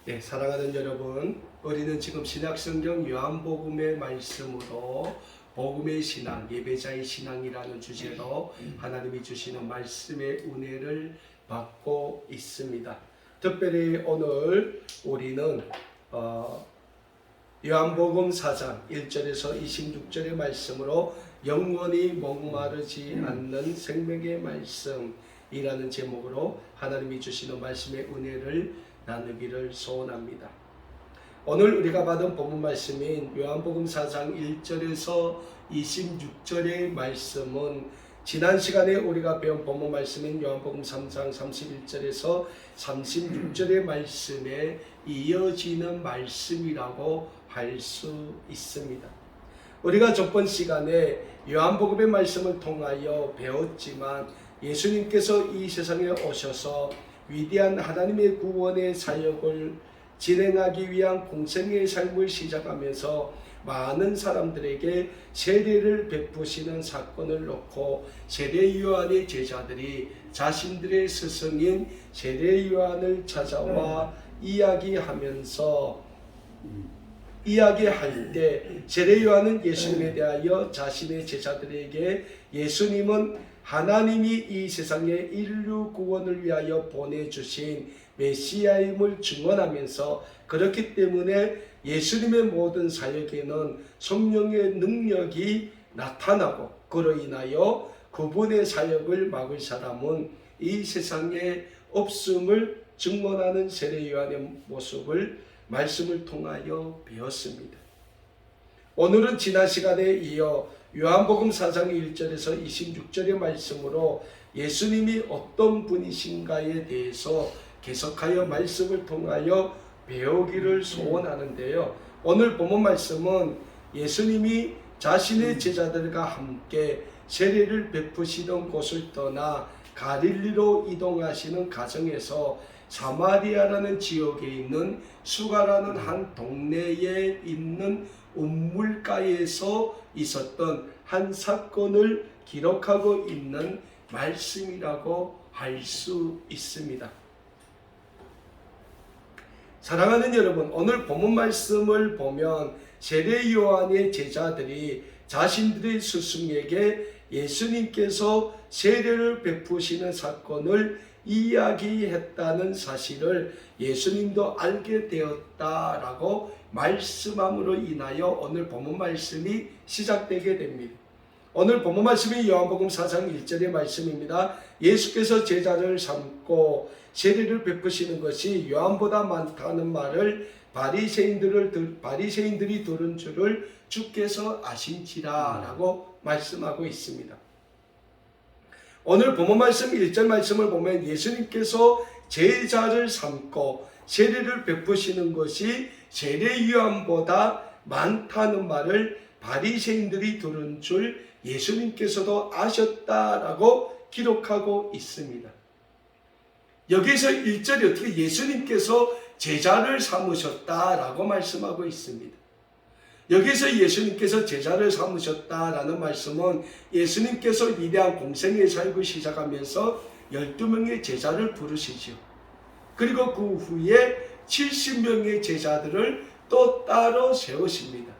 네, 사랑하는 여러분, 우리는 지금 신약성경 요한복음의 말씀으로 복음의 신앙, 예배자의 신앙이라는 주제로 하나님이 주시는 말씀의 은혜를 받고 있습니다. 특별히 오늘 우리는 요한복음 4장 1절에서 26절의 말씀으로 영원히 목마르지 않는 생명의 말씀이라는 제목으로 하나님이 주시는 말씀의 은혜를 나누기를 소원합니다. 오늘 우리가 받은 본문 말씀인 요한복음 4장 1절에서 26절의 말씀은 지난 시간에 우리가 배운 본문 말씀인 요한복음 3장 31절에서 36절의 말씀에 이어지는 말씀이라고 할 수 있습니다. 우리가 저번 시간에 요한복음의 말씀을 통하여 배웠지만 예수님께서 이 세상에 오셔서 위대한 하나님의 구원의 사역을 진행하기 위한 공생의 삶을 시작하면서 많은 사람들에게 세례를 베푸시는 사건을 놓고 세례 요한의 제자들이 자신들의 스승인 세례 요한을 찾아와 이야기할 때 세례 요한은 예수님에 대하여 자신의 제자들에게 예수님은 하나님이 이 세상에 인류 구원을 위하여 보내주신 메시아임을 증언하면서 그렇기 때문에 예수님의 모든 사역에는 성령의 능력이 나타나고 그로 인하여 그분의 사역을 막을 사람은 이 세상에 없음을 증언하는 세례 요한의 모습을 말씀을 통하여 배웠습니다. 오늘은 지난 시간에 이어 요한복음 4장 1절에서 26절의 말씀으로 예수님이 어떤 분이신가에 대해서 계속하여 말씀을 통하여 배우기를 소원하는데요. 오늘 본문 말씀은 예수님이 자신의 제자들과 함께 세례를 베푸시던 곳을 떠나 갈릴리로 이동하시는 과정에서 사마리아라는 지역에 있는 수가라는 한 동네에 있는 우물가에서 있었던 한 사건을 기록하고 있는 말씀이라고 할 수 있습니다. 사랑하는 여러분, 오늘 본문 말씀을 보면 세례 요한의 제자들이 자신들의 스승에게 예수님께서 세례를 베푸시는 사건을 이야기했다는 사실을 예수님도 알게 되었다라고 말씀함으로 인하여 오늘 본문 말씀이 시작되게 됩니다. 오늘 본문 말씀이 요한복음 4장 1절의 말씀입니다. 예수께서 제자를 삼고 세례를 베푸시는 것이 요한보다 많다는 말을 바리새인들이 들은 줄을 주께서 아신지라 라고 말씀하고 있습니다. 오늘 본문 말씀 1절 말씀을 보면 예수님께서 제자를 삼고 세례를 베푸시는 것이 세례 요한보다 많다는 말을 바리새인들이 들은 줄 예수님께서도 아셨다라고 기록하고 있습니다. 여기서 1절이 어떻게 예수님께서 제자를 삼으셨다라고 말씀하고 있습니다. 여기서 예수님께서 제자를 삼으셨다라는 말씀은 예수님께서 위대한 공생의 사역을 시작하면서 12명의 제자를 부르시죠. 그리고 그 후에 70명의 제자들을 또 따로 세우십니다.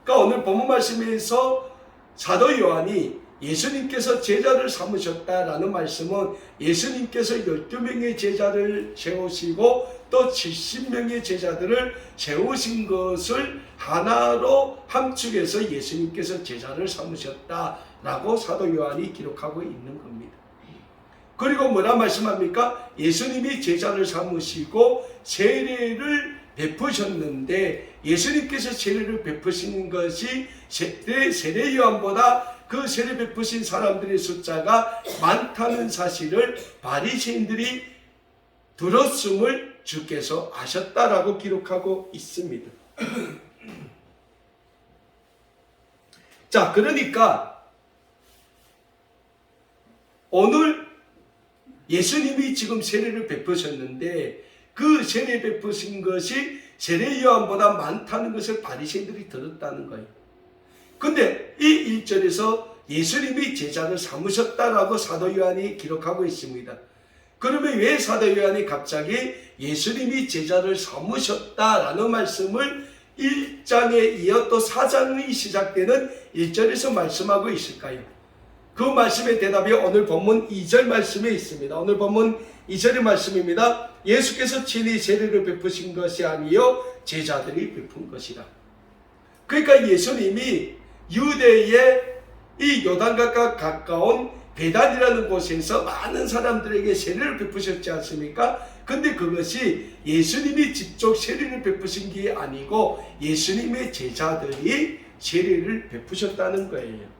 그러니까 오늘 본문 말씀에서 사도 요한이 예수님께서 제자를 삼으셨다라는 말씀은 예수님께서 12명의 제자를 세우시고 또 70명의 제자들을 세우신 것을 하나로 함축해서 예수님께서 제자를 삼으셨다라고 사도 요한이 기록하고 있는 겁니다. 그리고 뭐라 말씀합니까? 예수님이 제자를 삼으시고 세례를 베푸셨는데 예수님께서 세례를 베푸신 것이 세례 요한보다 그 세례 베푸신 사람들의 숫자가 많다는 사실을 바리새인들이 들었음을 주께서 아셨다라고 기록하고 있습니다. 자, 그러니까 오늘 예수님이 지금 세례를 베푸셨는데 그 세례 베푸신 것이 세례 요한보다 많다는 것을 바리새인들이 들었다는 거예요. 근데 이 1절에서 예수님이 제자를 삼으셨다라고 사도 요한이 기록하고 있습니다. 그러면 왜 사도 요한이 갑자기 예수님이 제자를 삼으셨다라는 말씀을 1장에 이어 또 4장이 시작되는 1절에서 말씀하고 있을까요? 그 말씀의 대답이 오늘 본문 2절 말씀에 있습니다. 오늘 본문 2절의 말씀입니다. 예수께서 친히 세례를 베푸신 것이 아니요 제자들이 베푼 것이라. 그러니까 예수님이 유대의 이 요단강과 가까운 베단이라는 곳에서 많은 사람들에게 세례를 베푸셨지 않습니까? 근데 그것이 예수님이 직접 세례를 베푸신 게 아니고 예수님의 제자들이 세례를 베푸셨다는 거예요.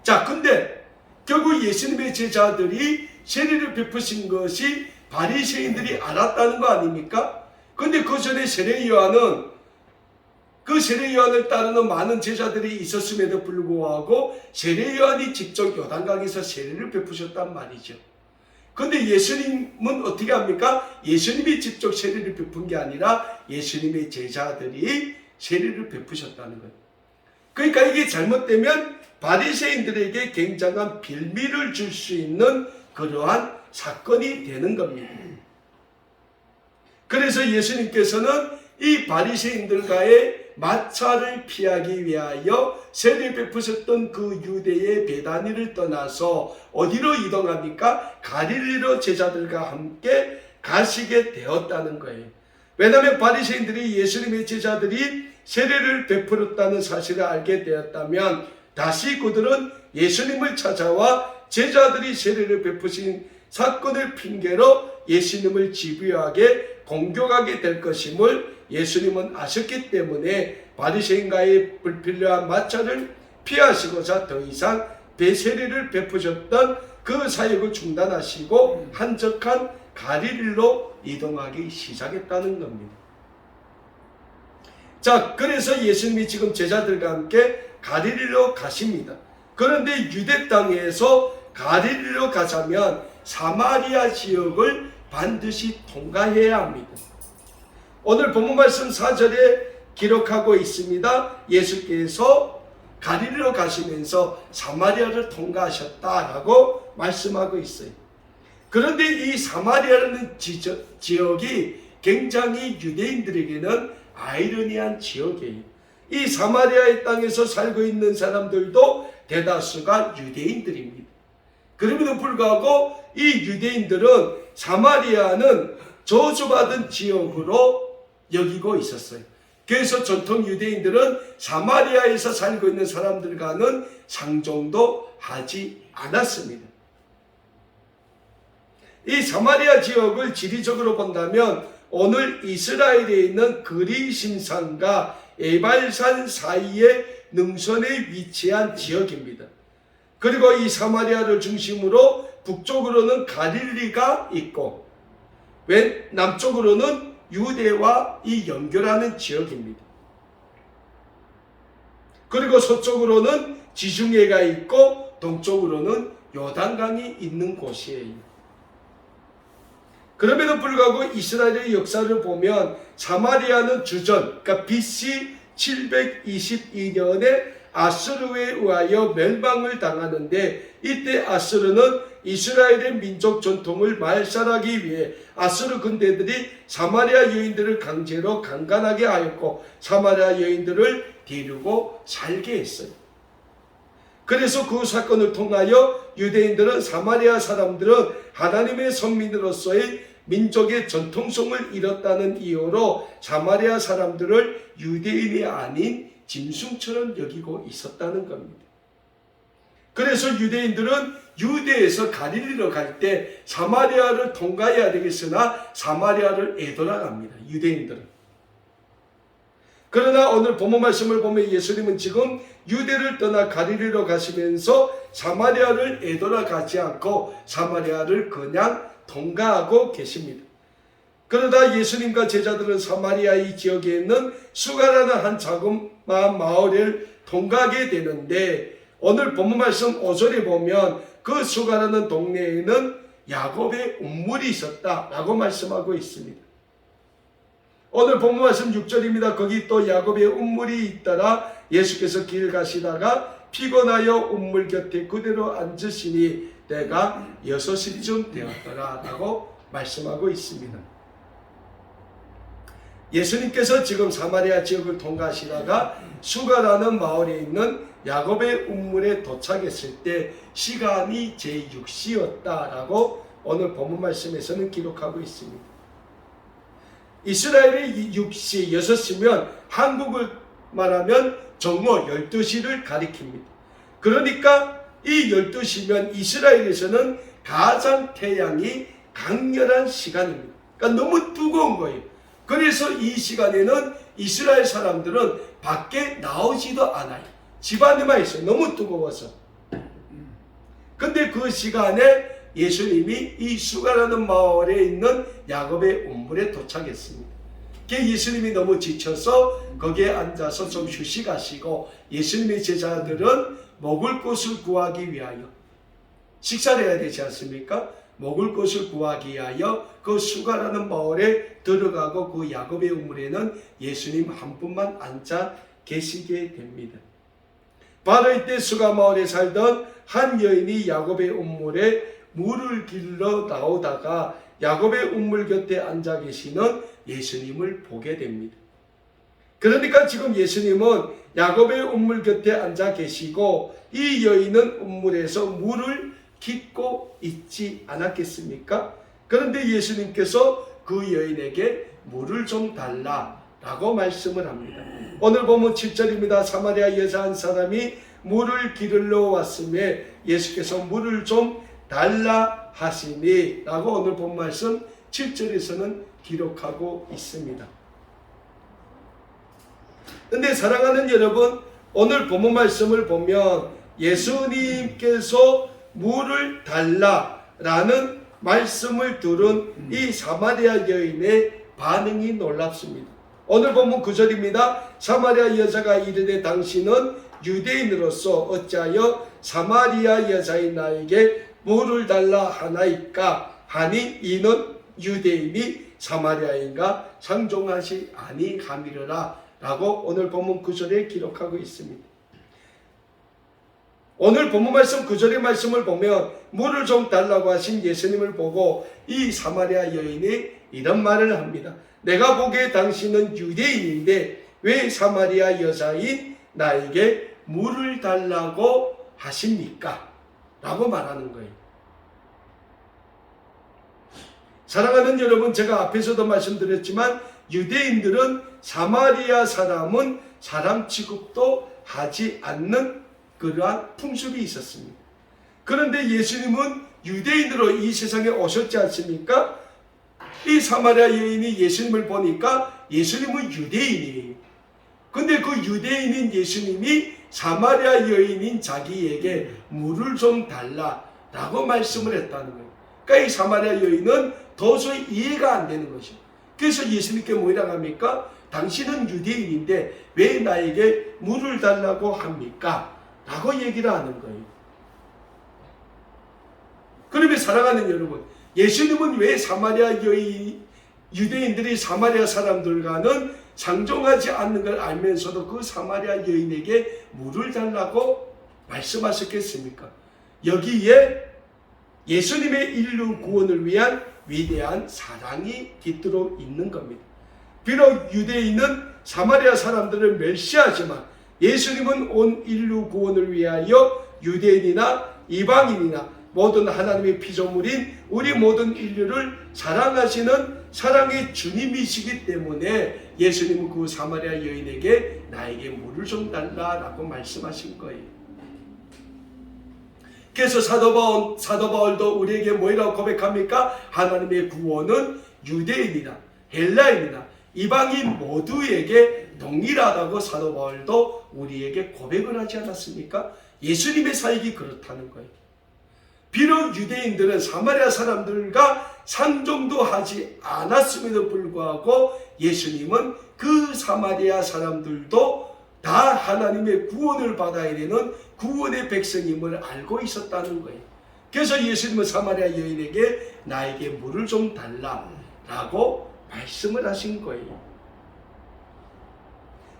자, 근데 결국 예수님의 제자들이 세례를 베푸신 것이 바리새인들이 알았다는 거 아닙니까? 근데 그 전에 세례 요한은 그 세례 요한을 따르는 많은 제자들이 있었음에도 불구하고 세례 요한이 직접 요단강에서 세례를 베푸셨단 말이죠. 근데 예수님은 어떻게 합니까? 예수님이 직접 세례를 베푼 게 아니라 예수님의 제자들이 세례를 베푸셨다는 거예요. 그러니까 이게 잘못되면 바리새인들에게 굉장한 빌미를 줄 수 있는 그러한 사건이 되는 겁니다. 그래서 예수님께서는 이 바리새인들과의 마찰을 피하기 위하여 세례 베푸셨던 그 유대의 베다니를 떠나서 어디로 이동합니까? 갈릴리로 제자들과 함께 가시게 되었다는 거예요. 왜냐하면 바리새인들이 예수님의 제자들이 세례를 베풀었다는 사실을 알게 되었다면 다시 그들은 예수님을 찾아와 제자들이 세례를 베푸신 사건을 핑계로 예수님을 집요하게 공격하게 될 것임을 예수님은 아셨기 때문에 바리새인과의 불필요한 마찰을 피하시고자 더 이상 세례를 베푸셨던 그 사역을 중단하시고 한적한 갈릴리로 이동하기 시작했다는 겁니다. 자, 그래서 예수님이 지금 제자들과 함께 갈릴리로 가십니다. 그런데 유대 땅에서 갈릴리로 가자면 사마리아 지역을 반드시 통과해야 합니다. 오늘 본문 말씀 4절에 기록하고 있습니다. 예수께서 갈릴리로 가시면서 사마리아를 통과하셨다라고 말씀하고 있어요. 그런데 이 사마리아라는 지역이 굉장히 유대인들에게는 아이러니한 지역이에요. 이 사마리아의 땅에서 살고 있는 사람들도 대다수가 유대인들입니다. 그럼에도 불구하고 이 유대인들은 사마리아는 저주받은 지역으로 여기고 있었어요. 그래서 전통 유대인들은 사마리아에서 살고 있는 사람들과는 상종도 하지 않았습니다. 이 사마리아 지역을 지리적으로 본다면 오늘 이스라엘에 있는 그리심산과 에발산 사이의 능선에 위치한 지역입니다. 그리고 이 사마리아를 중심으로 북쪽으로는 갈릴리가 있고 남쪽으로는 유대와 이 연결하는 지역입니다. 그리고 서쪽으로는 지중해가 있고 동쪽으로는 요단강이 있는 곳이에요. 그럼에도 불구하고 이스라엘의 역사를 보면 사마리아는 주전, 그러니까 BC 722년에 아수르에 의하여 멸망을 당하는데 이때 아수르는 이스라엘의 민족 전통을 말살하기 위해 아수르 군대들이 사마리아 여인들을 강제로 강간하게 하였고 사마리아 여인들을 데리고 살게 했어요. 그래서 그 사건을 통하여 유대인들은 사마리아 사람들은 하나님의 선민으로서의 민족의 전통성을 잃었다는 이유로 사마리아 사람들을 유대인이 아닌 짐승처럼 여기고 있었다는 겁니다. 그래서 유대인들은 유대에서 갈릴리로 갈 때 사마리아를 통과해야 되겠으나 사마리아를 에돌아갑니다. 유대인들은. 그러나 오늘 본문 말씀을 보면 예수님은 지금 유대를 떠나 갈릴리로 가시면서 사마리아를 에돌아가지 않고 사마리아를 그냥 통과하고 계십니다. 그러다 예수님과 제자들은 사마리아 이 지역에 있는 수가라는 한 자그마한 마을을 통과하게 되는데 오늘 본문 말씀 5절에 보면 그 수가라는 동네에는 야곱의 운물이 있었다라고 말씀하고 있습니다. 오늘 본문 말씀 6절입니다. 거기 또 야곱의 운물이 있더라. 예수께서 길 가시다가 피곤하여 운물 곁에 그대로 앉으시니 때가 6시쯤 되었더라라고 말씀하고 있습니다. 예수님께서 지금 사마리아 지역을 통과하시다가 수가라는 마을에 있는 야곱의 우물에 도착했을 때 시간이 제6시였다라고 오늘 본문 말씀에서는 기록하고 있습니다. 이스라엘의 6시, 6시면 한국을 말하면 정오 12시를 가리킵니다. 그러니까 이 12시면 이스라엘에서는 가장 태양이 강렬한 시간입니다. 그러니까 너무 뜨거운 거예요. 그래서 이 시간에는 이스라엘 사람들은 밖에 나오지도 않아요. 집 안에만 있어요. 너무 뜨거워서. 근데 그 시간에 예수님이 이 수가라는 마을에 있는 야곱의 우물에 도착했습니다. 예수님이 너무 지쳐서 거기에 앉아서 좀 휴식하시고 예수님의 제자들은 먹을 것을 구하기 위하여 식사를 해야 되지 않습니까? 먹을 것을 구하기 위하여 그 수가라는 마을에 들어가고 그 야곱의 우물에는 예수님 한 분만 앉아 계시게 됩니다. 바로 이때 수가 마을에 살던 한 여인이 야곱의 우물에 물을 길러 나오다가 야곱의 우물 곁에 앉아 계시는 예수님을 보게 됩니다. 그러니까 지금 예수님은 야곱의 우물 곁에 앉아 계시고 이 여인은 우물에서 물을 깃고 있지 않았겠습니까? 그런데 예수님께서 그 여인에게 물을 좀 달라라고 말씀을 합니다. 오늘 보면 7절입니다. 사마리아 여자 한 사람이 물을 기르러 왔음에 예수께서 물을 좀 달라 하시니 라고 오늘 본 말씀 7절에서는 기록하고 있습니다. 근데 사랑하는 여러분, 오늘 본문 말씀을 보면 예수님께서 물을 달라라는 말씀을 들은 이 사마리아 여인의 반응이 놀랍습니다. 오늘 본문 9절입니다. 사마리아 여자가 이르되 당신은 유대인으로서 어찌하여 사마리아 여자인 나에게 물을 달라 하나이까 하니 이는 유대인이 사마리아인가 상종하지 아니함이로라 라고 오늘 본문 9절에 기록하고 있습니다. 오늘 본문 말씀 9절의 말씀을 보면 물을 좀 달라고 하신 예수님을 보고 이 사마리아 여인이 이런 말을 합니다. 내가 보기에 당신은 유대인인데 왜 사마리아 여자인 나에게 물을 달라고 하십니까? 라고 말하는 거예요. 사랑하는 여러분, 제가 앞에서도 말씀드렸지만 유대인들은 사마리아 사람은 사람 취급도 하지 않는 그러한 풍습이 있었습니다. 그런데 예수님은 유대인으로 이 세상에 오셨지 않습니까? 이 사마리아 여인이 예수님을 보니까 예수님은 유대인이에요. 근데 그 유대인인 예수님이 사마리아 여인인 자기에게 물을 좀 달라라고 말씀을 했다는 거예요. 그러니까 이 사마리아 여인은 도저히 이해가 안 되는 것이죠. 그래서 예수님께 뭐라고 합니까? 당신은 유대인인데 왜 나에게 물을 달라고 합니까? 라고 얘기를 하는 거예요. 그러면 사랑하는 여러분, 예수님은 왜 사마리아 여인, 유대인들이 사마리아 사람들과는 상종하지 않는 걸 알면서도 그 사마리아 여인에게 물을 달라고 말씀하셨겠습니까? 여기에 예수님의 인류 구원을 위한 위대한 사랑이 깃들어 있는 겁니다. 비록 유대인은 사마리아 사람들을 멸시하지만 예수님은 온 인류 구원을 위하여 유대인이나 이방인이나 모든 하나님의 피조물인 우리 모든 인류를 사랑하시는 사랑의 주님이시기 때문에 예수님은 그 사마리아 여인에게 나에게 물을 좀 달라라고 말씀하신 거예요. 그래서 사도 바울도 우리에게 뭐라고 고백합니까? 하나님의 구원은 유대인이나 헬라인이나 이방인 모두에게 동일하다고 사도 바울도 우리에게 고백을 하지 않았습니까? 예수님의 사역이 그렇다는 거예요. 비록 유대인들은 사마리아 사람들과 상종도 하지 않았음에도 불구하고 예수님은 그 사마리아 사람들도 다 하나님의 구원을 받아야 되는 구원의 백성임을 알고 있었다는 거예요. 그래서 예수님은 사마리아 여인에게 나에게 물을 좀 달라라고 말씀을 하신 거예요.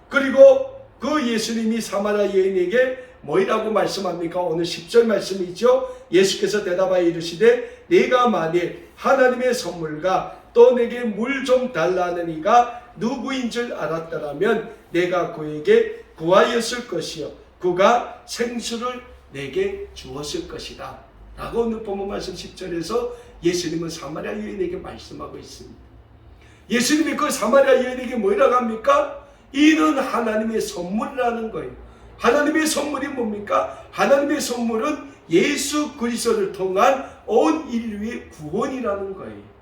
그리고 그 예수님이 사마리아 여인에게 뭐라고 말씀합니까? 오늘 10절 말씀이죠. 예수께서 대답하여 이르시되 내가 만일 하나님의 선물과 또 내게 물 좀 달라는 이가 누구인 줄 알았더라면 내가 그에게 구하였을 것이요 그가 생수를 내게 주었을 것이다 라고 오늘 본문 말씀 10절에서 예수님은 사마리아 여인에게 말씀하고 있습니다. 예수님이 그 사마리아 여인에게 뭐라고 합니까? 이는 하나님의 선물이라는 거예요. 하나님의 선물이 뭡니까? 하나님의 선물은 예수 그리스도를 통한 온 인류의 구원이라는 거예요.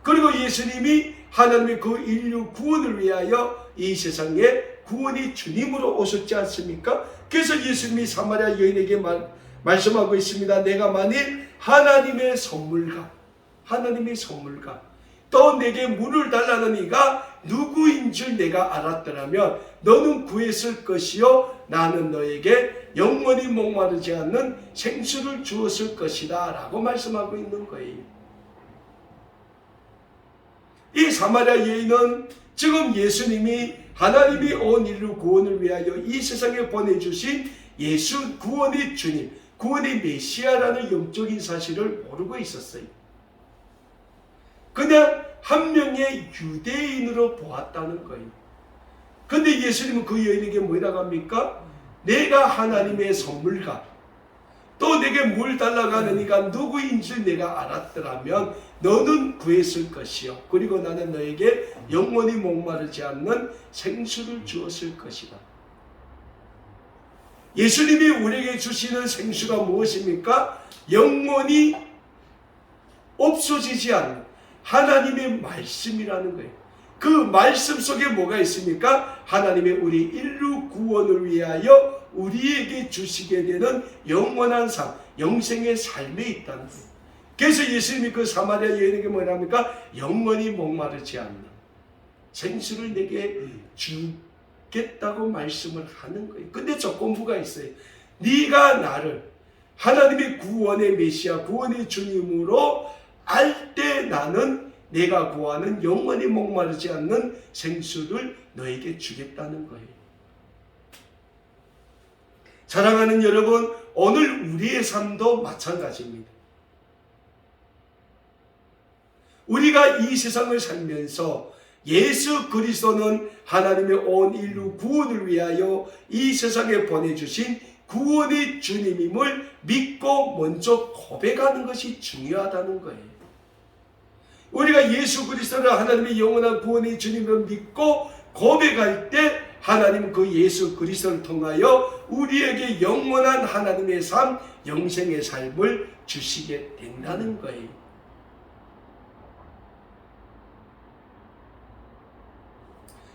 그리고 예수님이 하나님의 그 인류 구원을 위하여 이 세상에 구원이 주님으로 오셨지 않습니까? 그래서 예수님이 사마리아 여인에게 말씀하고 있습니다. 내가 만일 하나님의 선물과 또 내게 물을 달라는 이가 누구인 줄 내가 알았더라면 너는 구했을 것이요 나는 너에게 영원히 목마르지 않는 생수를 주었을 것이다 라고 말씀하고 있는 거예요. 이 사마리아 여인은 지금 예수님이 하나님이 온 인류 구원을 위하여 이 세상에 보내주신 예수 구원의 주님, 구원의 메시아라는 영적인 사실을 모르고 있었어요. 그냥 한 명의 유대인으로 보았다는 거예요. 근데 예수님은 그 여인에게 뭐라고 합니까? 내가 하나님의 선물과 또 내게 물 달라고 하는 이가 누구인 줄 내가 알았더라면 너는 구했을 것이요 그리고 나는 너에게 영원히 목마르지 않는 생수를 주었을 것이다. 예수님이 우리에게 주시는 생수가 무엇입니까? 영원히 없어지지 않는 하나님의 말씀이라는 거예요. 그 말씀 속에 뭐가 있습니까? 하나님의 우리 인류 구원을 위하여 우리에게 주시게 되는 영원한 삶, 영생의 삶에 있다는 거예요. 그래서 예수님이 그 사마리아 여인에게 뭐라 합니까? 영원히 목마르지 않는 생수를 내게 주겠다고 말씀을 하는 거예요. 근데 조건부가 있어요. 네가 나를 하나님의 구원의 메시아, 구원의 주님으로 알 때 나는 내가 구하는 영원히 목마르지 않는 생수를 너에게 주겠다는 거예요. 사랑하는 여러분, 오늘 우리의 삶도 마찬가지입니다. 우리가 이 세상을 살면서 예수 그리스도는 하나님의 온 인류 구원을 위하여 이 세상에 보내주신 구원의 주님임을 믿고 먼저 고백하는 것이 중요하다는 거예요. 우리가 예수 그리스도를 하나님의 영원한 구원의 주님을 믿고 고백할 때 하나님은 그 예수 그리스도를 통하여 우리에게 영원한 하나님의 삶, 영생의 삶을 주시게 된다는 거예요.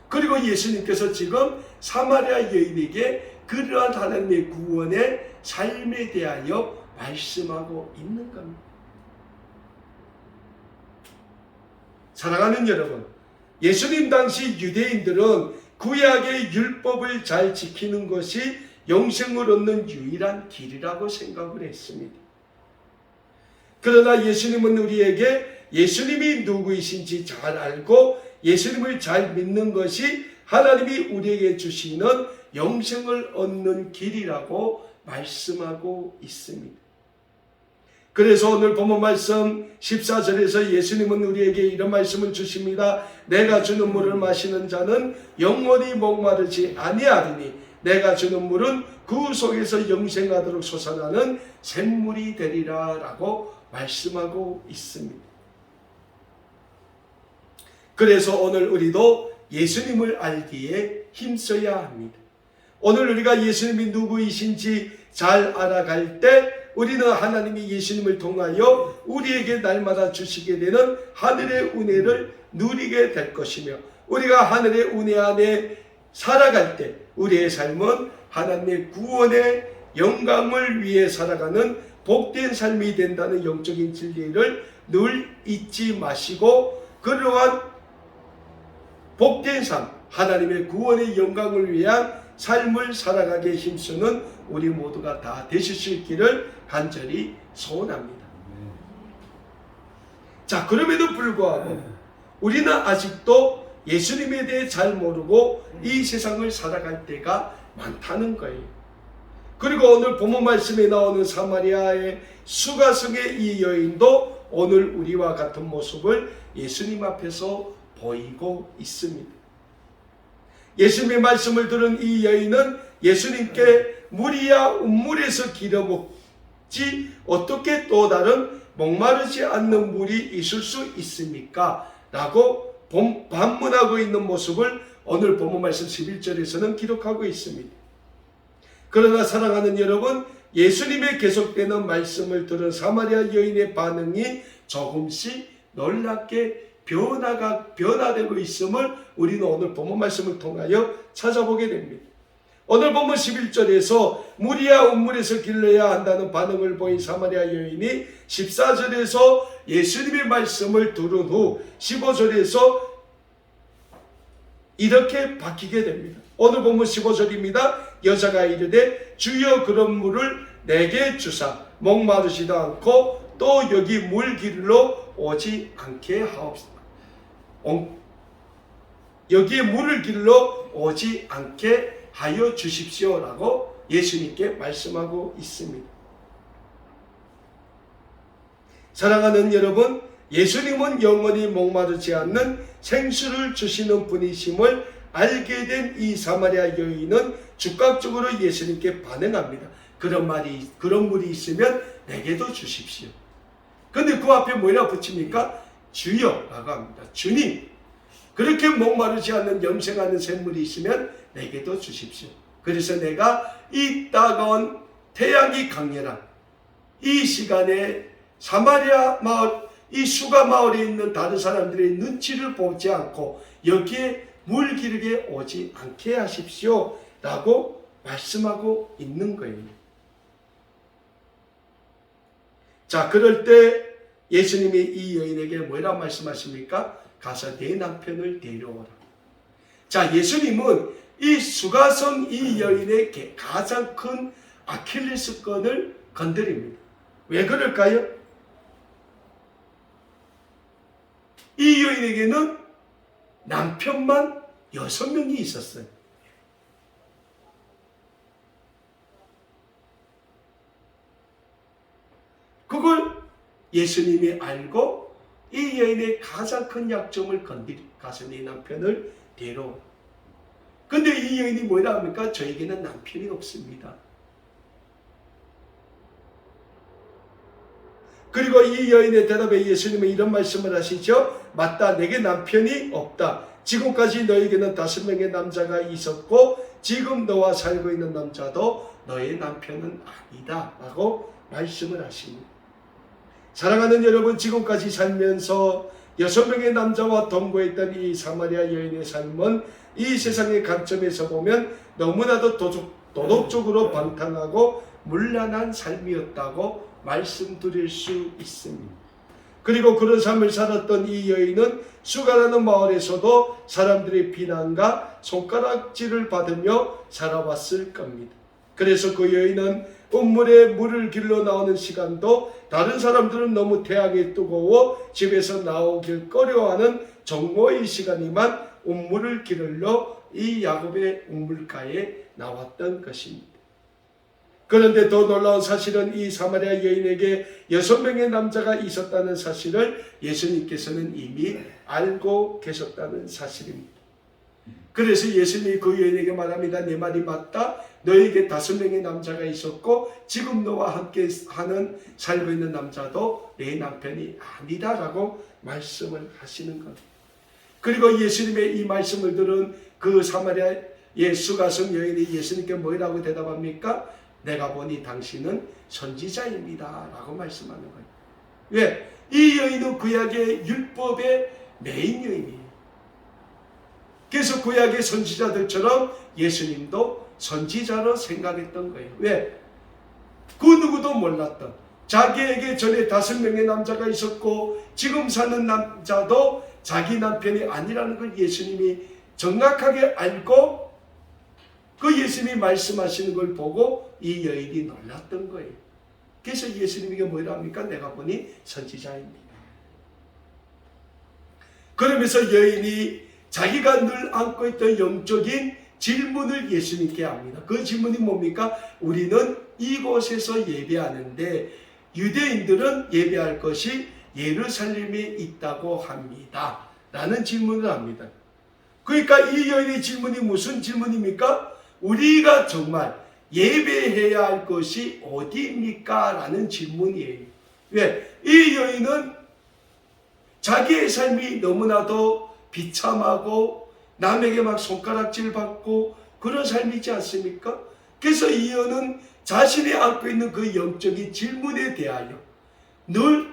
그리고 예수님께서 지금 사마리아 여인에게 그러한 하나님의 구원의 삶에 대하여 말씀하고 있는 겁니다. 사랑하는 여러분, 예수님 당시 유대인들은 구약의 율법을 잘 지키는 것이 영생을 얻는 유일한 길이라고 생각을 했습니다. 그러나 예수님은 우리에게 예수님이 누구이신지 잘 알고 예수님을 잘 믿는 것이 하나님이 우리에게 주시는 영생을 얻는 길이라고 말씀하고 있습니다. 그래서 오늘 본문 말씀 14절에서 예수님은 우리에게 이런 말씀을 주십니다. 내가 주는 물을 마시는 자는 영원히 목마르지 아니하리니 내가 주는 물은 그 속에서 영생하도록 솟아나는 샘물이 되리라 라고 말씀하고 있습니다. 그래서 오늘 우리도 예수님을 알기에 힘써야 합니다. 오늘 우리가 예수님이 누구이신지 잘 알아갈 때 우리는 하나님이 예수님을 통하여 우리에게 날마다 주시게 되는 하늘의 은혜를 누리게 될 것이며 우리가 하늘의 은혜 안에 살아갈 때 우리의 삶은 하나님의 구원의 영광을 위해 살아가는 복된 삶이 된다는 영적인 진리를 늘 잊지 마시고 그러한 복된 삶, 하나님의 구원의 영광을 위한 삶을 살아가게 힘쓰는 우리 모두가 다 되실 수 있기를 간절히 소원합니다. 자, 그럼에도 불구하고 우리는 아직도 예수님에 대해 잘 모르고 이 세상을 살아갈 때가 많다는 거예요. 그리고 오늘 본문 말씀에 나오는 사마리아의 수가성의 이 여인도 오늘 우리와 같은 모습을 예수님 앞에서 보이고 있습니다. 예수님의 말씀을 들은 이 여인은 예수님께 물이야 운물에서 길어먹지 어떻게 또 다른 목마르지 않는 물이 있을 수 있습니까? 라고 반문하고 있는 모습을 오늘 본문 말씀 11절에서는 기록하고 있습니다. 그러나 사랑하는 여러분, 예수님의 계속되는 말씀을 들은 사마리아 여인의 반응이 조금씩 놀랍게 변화되고 있음을 우리는 오늘 본문 말씀을 통하여 찾아보게 됩니다. 오늘 본문 11절에서 물이야 운물에서 길러야 한다는 반응을 보인 사마리아 여인이 14절에서 예수님의 말씀을 들은 후 15절에서 이렇게 바뀌게 됩니다. 오늘 본문 15절입니다. 여자가 이르되 주여 그런 물을 내게 주사 목마르지도 않고 또 여기 물 길러 오지 않게 하옵소서. 여기에 물을 길러 오지 않게 하여 주십시오라고 예수님께 말씀하고 있습니다. 사랑하는 여러분, 예수님은 영원히 목마르지 않는 생수를 주시는 분이심을 알게 된 이 사마리아 여인은 즉각적으로 예수님께 반응합니다. 그런 물이 있으면 내게도 주십시오. 근데 그 앞에 뭐라고 붙입니까? 주여라고 합니다. 주님, 그렇게 목마르지 않는 염색하는 샘물이 있으면 내게도 주십시오. 그래서 내가 이 따가운 태양이 강렬한 이 시간에 사마리아 마을, 이 수가 마을에 있는 다른 사람들의 눈치를 보지 않고 여기에 물 기르게 오지 않게 하십시오 라고 말씀하고 있는 거예요. 자, 그럴 때 예수님이 이 여인에게 뭐라고 말씀하십니까? 가서 내 남편을 데려오라. 자, 예수님은 이 수가성 이 여인의 가장 큰 아킬레스건을 건드립니다. 왜 그럴까요? 이 여인에게는 남편만 6명이 있었어요. 그걸 예수님이 알고 이 여인의 가장 큰 약점을 가서 네 남편을 데려오라. 근데 이 여인이 뭐라 합니까? 저에게는 남편이 없습니다. 그리고 이 여인의 대답에 예수님은 이런 말씀을 하시죠. 맞다, 내게 남편이 없다. 지금까지 너에게는 5명의 남자가 있었고 지금 너와 살고 있는 남자도 너의 남편은 아니다 라고 말씀을 하십니다. 사랑하는 여러분, 지금까지 살면서 6명의 남자와 동거했던 이 사마리아 여인의 삶은 이 세상의 관점에서 보면 너무나도 도덕적으로 방탕하고 문란한 삶이었다고 말씀드릴 수 있습니다. 그리고 그런 삶을 살았던 이 여인은 수가라는 마을에서도 사람들의 비난과 손가락질을 받으며 살아왔을 겁니다. 그래서 그 여인은 운물에 물을 길러 나오는 시간도 다른 사람들은 너무 태양이 뜨거워 집에서 나오길 꺼려하는 정오의 시간이만 운물을 기르러 이 야곱의 운물가에 나왔던 것입니다. 그런데 더 놀라운 사실은 이 사마리아 여인에게 6명의 남자가 있었다는 사실을 예수님께서는 이미 알고 계셨다는 사실입니다. 그래서 예수님이 그 여인에게 말합니다. 내 말이 맞다. 너에게 5명의 남자가 있었고 지금 너와 함께 살고 있는 남자도 내 남편이 아니다 라고 말씀을 하시는 겁니다. 그리고 예수님의 이 말씀을 들은 그 사마리아의 수가성 여인이 예수님께 뭐라고 대답합니까? 내가 보니 당신은 선지자입니다 라고 말씀하는 거예요. 왜? 이 여인은 구약의 율법의 메인 여인이에요. 그래서 구약의 선지자들처럼 예수님도 선지자로 생각했던 거예요. 왜? 그 누구도 몰랐던, 자기에게 전에 5명의 남자가 있었고 지금 사는 남자도 자기 남편이 아니라는 걸 예수님이 정확하게 알고 그 예수님이 말씀하시는 걸 보고 이 여인이 놀랐던 거예요. 그래서 예수님에게 뭐라 합니까? 내가 보니 선지자입니다. 그러면서 여인이 자기가 늘 안고 있던 영적인 질문을 예수님께 합니다. 그 질문이 뭡니까? 우리는 이곳에서 예배하는데 유대인들은 예배할 것이 예루살렘에 있다고 합니다. 라는 질문을 합니다. 그러니까 이 여인의 질문이 무슨 질문입니까? 우리가 정말 예배해야 할 것이 어디입니까? 라는 질문이에요. 왜? 이 여인은 자기의 삶이 너무나도 비참하고 남에게 막 손가락질 받고 그런 삶이지 않습니까? 그래서 이 여인은 자신이 안고 있는 그 영적인 질문에 대하여 늘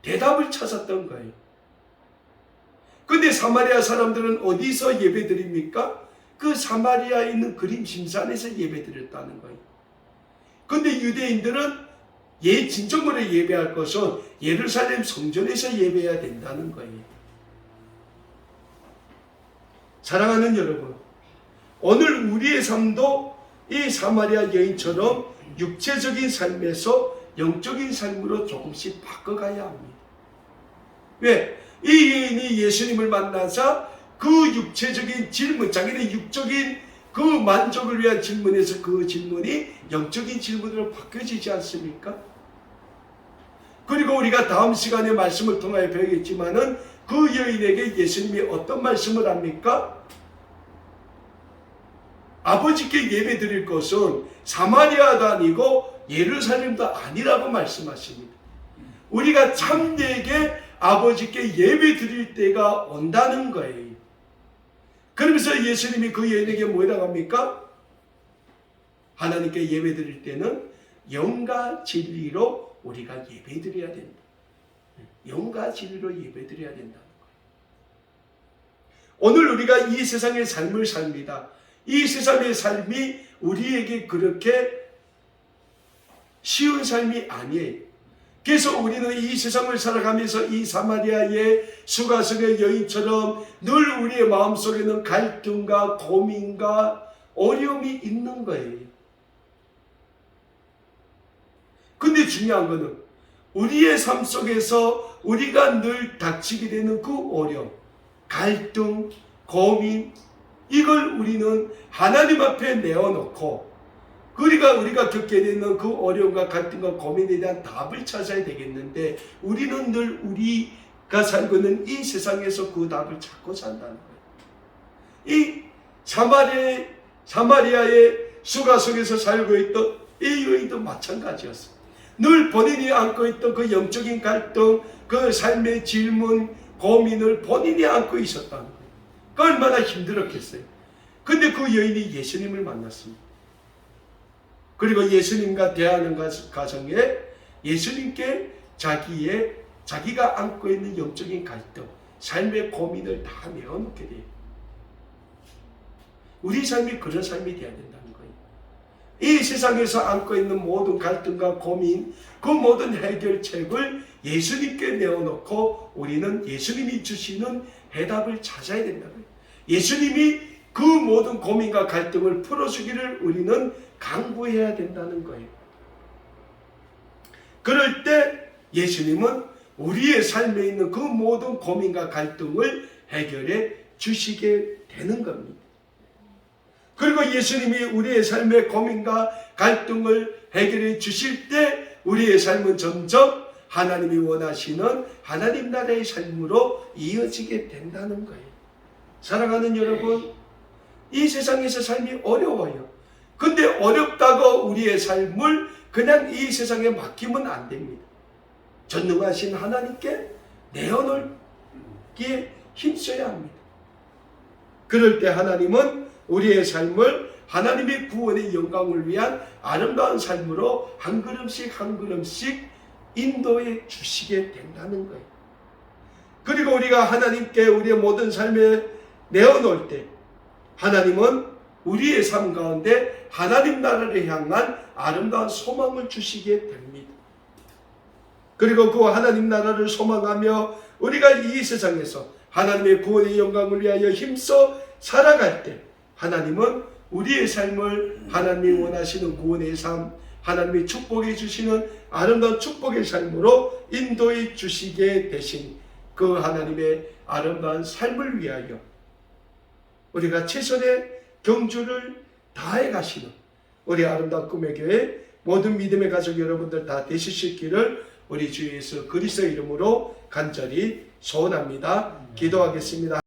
대답을 찾았던 거예요. 근데 사마리아 사람들은 어디서 예배드립니까? 그 사마리아에 있는 그림심산에서 예배드렸다는 거예요. 근데 유대인들은 진정으로 예배할 것은 예루살렘 성전에서 예배해야 된다는 거예요. 사랑하는 여러분, 오늘 우리의 삶도 이 사마리아 여인처럼 육체적인 삶에서 영적인 삶으로 조금씩 바꿔가야 합니다. 왜? 이 여인이 예수님을 만나자 그 육체적인 질문, 자기의 육적인 그 만족을 위한 질문에서 그 질문이 영적인 질문으로 바뀌어지지 않습니까? 그리고 우리가 다음 시간에 말씀을 통하여 배우겠지만은 그 여인에게 예수님이 어떤 말씀을 합니까? 아버지께 예배 드릴 것은 사마리아도 아니고 예루살렘도 아니라고 말씀하십니다. 우리가 참되게 아버지께 예배 드릴 때가 온다는 거예요. 그러면서 예수님이 그 여인에게 뭐라고 합니까? 하나님께 예배 드릴 때는 영과 진리로 우리가 예배 드려야 된다. 영과 진리로 예배 드려야 된다는 거예요. 오늘 우리가 이 세상의 삶을 삽니다. 이 세상의 삶이 우리에게 그렇게 쉬운 삶이 아니에요. 그래서 우리는 이 세상을 살아가면서 이 사마리아의 수가성의 여인처럼 늘 우리의 마음속에는 갈등과 고민과 어려움이 있는 거예요. 근데 중요한 것은 우리의 삶 속에서 우리가 늘 닥치게 되는 그 어려움, 갈등, 고민, 이걸 우리는 하나님 앞에 내어놓고 우리가 겪게 되는 그 어려움과 갈등과 고민에 대한 답을 찾아야 되겠는데 우리는 늘 우리가 살고 있는 이 세상에서 그 답을 찾고 산다는 거예요. 이 사마리아의 수가 속에서 살고 있던 이 여인도 마찬가지였어요. 늘 본인이 안고 있던 그 영적인 갈등, 그 삶의 질문, 고민을 본인이 안고 있었다는 거예요. 그 얼마나 힘들었겠어요. 근데 그 여인이 예수님을 만났습니다. 그리고 예수님과 대하는 과정에 예수님께 자기가 안고 있는 영적인 갈등, 삶의 고민을 다 내어놓게 돼요. 우리 삶이 그런 삶이 되어야 된다는 거예요. 이 세상에서 안고 있는 모든 갈등과 고민, 그 모든 해결책을 예수님께 내어놓고 우리는 예수님이 주시는 해답을 찾아야 된다고요. 예수님이 그 모든 고민과 갈등을 풀어주기를 우리는 강구해야 된다는 거예요. 그럴 때 예수님은 우리의 삶에 있는 그 모든 고민과 갈등을 해결해 주시게 되는 겁니다. 그리고 예수님이 우리의 삶의 고민과 갈등을 해결해 주실 때 우리의 삶은 점점 하나님이 원하시는 하나님 나라의 삶으로 이어지게 된다는 거예요. 사랑하는 여러분, 이 세상에서 삶이 어려워요. 근데 어렵다고 우리의 삶을 그냥 이 세상에 맡기면 안 됩니다. 전능하신 하나님께 내어놓기에 힘써야 합니다. 그럴 때 하나님은 우리의 삶을 하나님의 구원의 영광을 위한 아름다운 삶으로 한 걸음씩 한 걸음씩 인도해 주시게 된다는 거예요. 그리고 우리가 하나님께 우리의 모든 삶에 내어놓을 때 하나님은 우리의 삶 가운데 하나님 나라를 향한 아름다운 소망을 주시게 됩니다. 그리고 그 하나님 나라를 소망하며 우리가 이 세상에서 하나님의 구원의 영광을 위하여 힘써 살아갈 때 하나님은 우리의 삶을 하나님이 원하시는 구원의 삶, 하나님이 축복해 주시는 아름다운 축복의 삶으로 인도해 주시게 되신 그 하나님의 아름다운 삶을 위하여 우리가 최선의 경주를 다해 가시는 우리 아름다운 꿈의 교회 모든 믿음의 가족 여러분들 다 되실 수 있기를 우리 주 예수 그리스도의 이름으로 간절히 소원합니다. 기도하겠습니다.